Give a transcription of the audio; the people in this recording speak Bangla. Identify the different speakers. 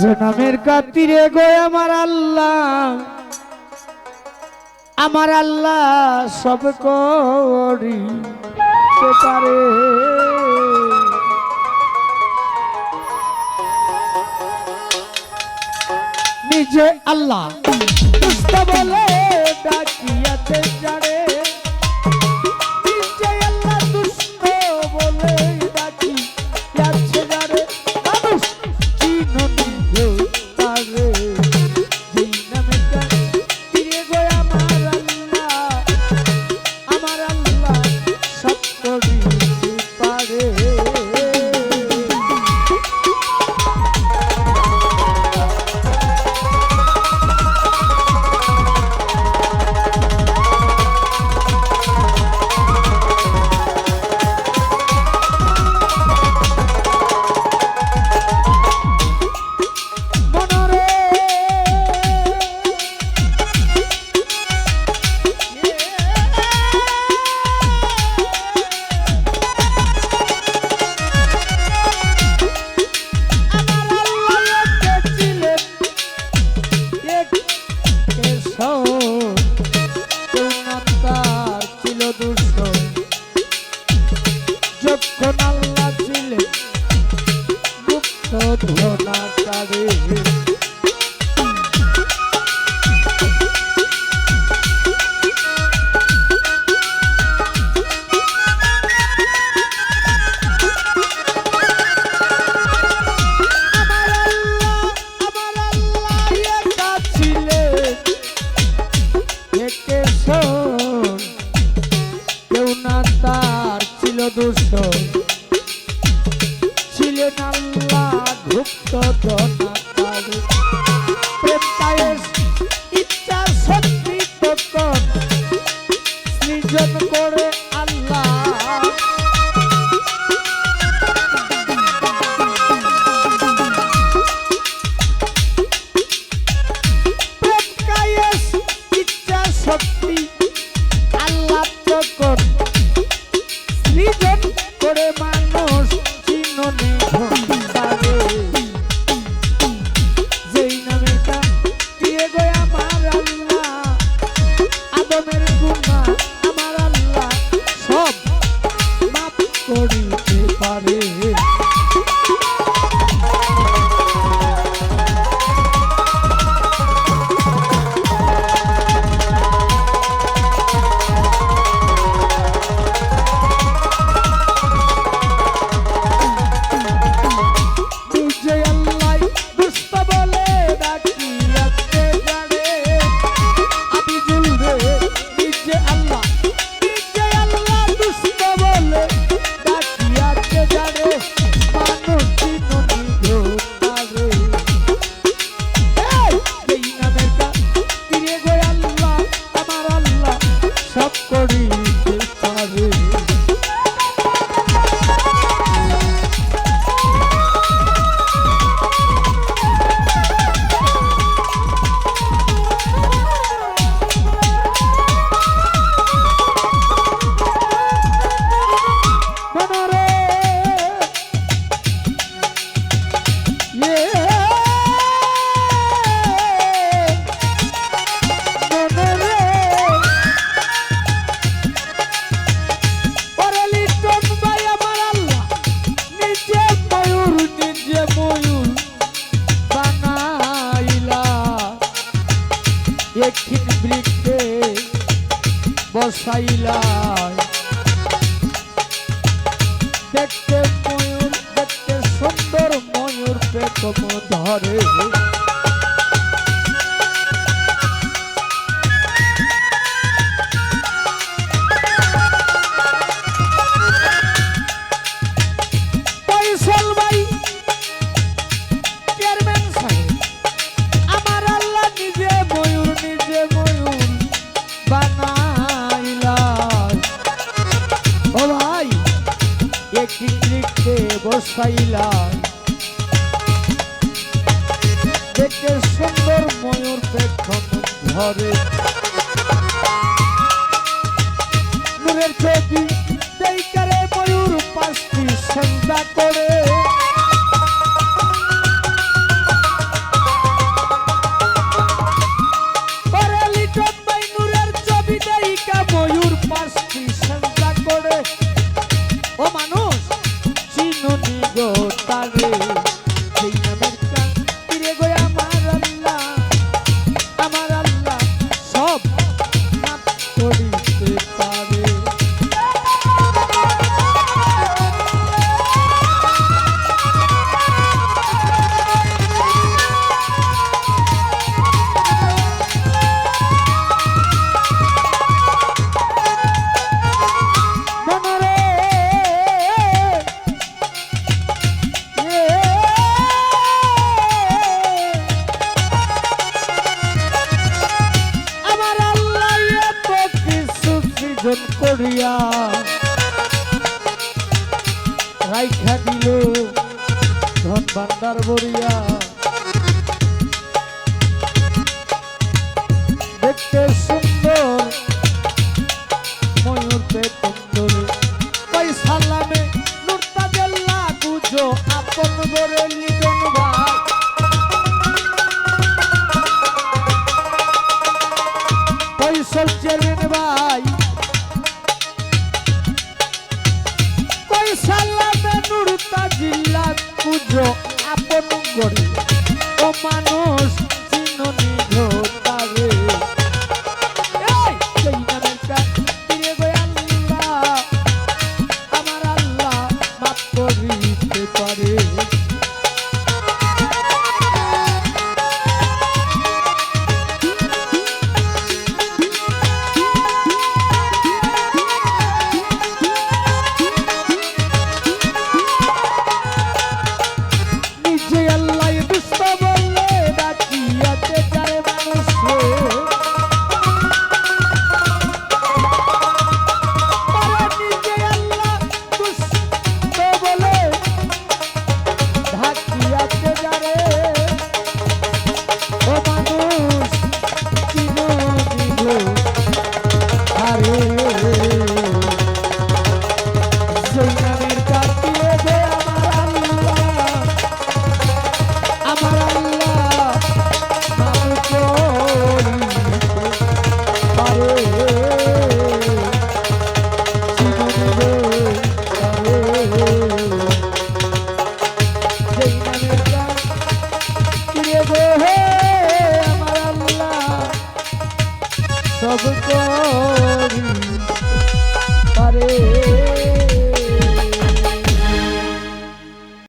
Speaker 1: জনমের কাতিরে গো আমার আল্লাহ সব করিতে পারে। নিজে আল্লাহ দুষ্ট বলে ডাকিয়াতে যারে, নিজে আল্লাহ দুষ্ট বলে ডাকিয়াতে যারে, মানুষ চিননি গো তারে। যেই নামে কাতিরে গো আমার আল্লাহ সব করিতে পারে। যখন আল্লাহ ছিলেন মুক্ত ধনাকারে, ছিলেন আল্লাহ গুপ্ত ধনাকারে। প্রেম ইচ্ছা শক্তি তখন সৃজন করে আল্লাহ, প্রেম ইচ্ছা শক্তি আল্লাহ তখন সৃজন করে মানুষ চিননে পারে। যেই নামে কাতিরে গো আমার আল্লাহ আদমের গুনাহ আমার আল্লাহ সব মাফ করিতে পারে। একদিন বৃক্ষে বসাইলা দেখতে ময়ূর, দেখতে সুন্দর ময়ূর পেখম ধরে। বসাইলা দেখতে সুন্দর ময়ূর পেখম ধরে। নূরের ছবি দেইকারে ময়ূর পাঁচটি সেজদা করে, পারে সেই নামের কান্তিরে গো আমার আল্লাহ সব মাফ করিতে পারে। করিয়া রাইখা দিল ধন ভান্ডার ভরিয়া, দেখতে সুন্দর ময়ূর পেতন ধরে ওই সালামে নুরতা দেল্লা বুঝো আপন করে লিটন ভাই পয়সল চেরেন ভাই সালামে নুরতা জিল্লা পুজো আপন করে ও মানুষ চিননি ঘোতারে সেই নামের কান্তিরে গো আল্লাহ আমার আল্লাহ মাফ করিতে পারে।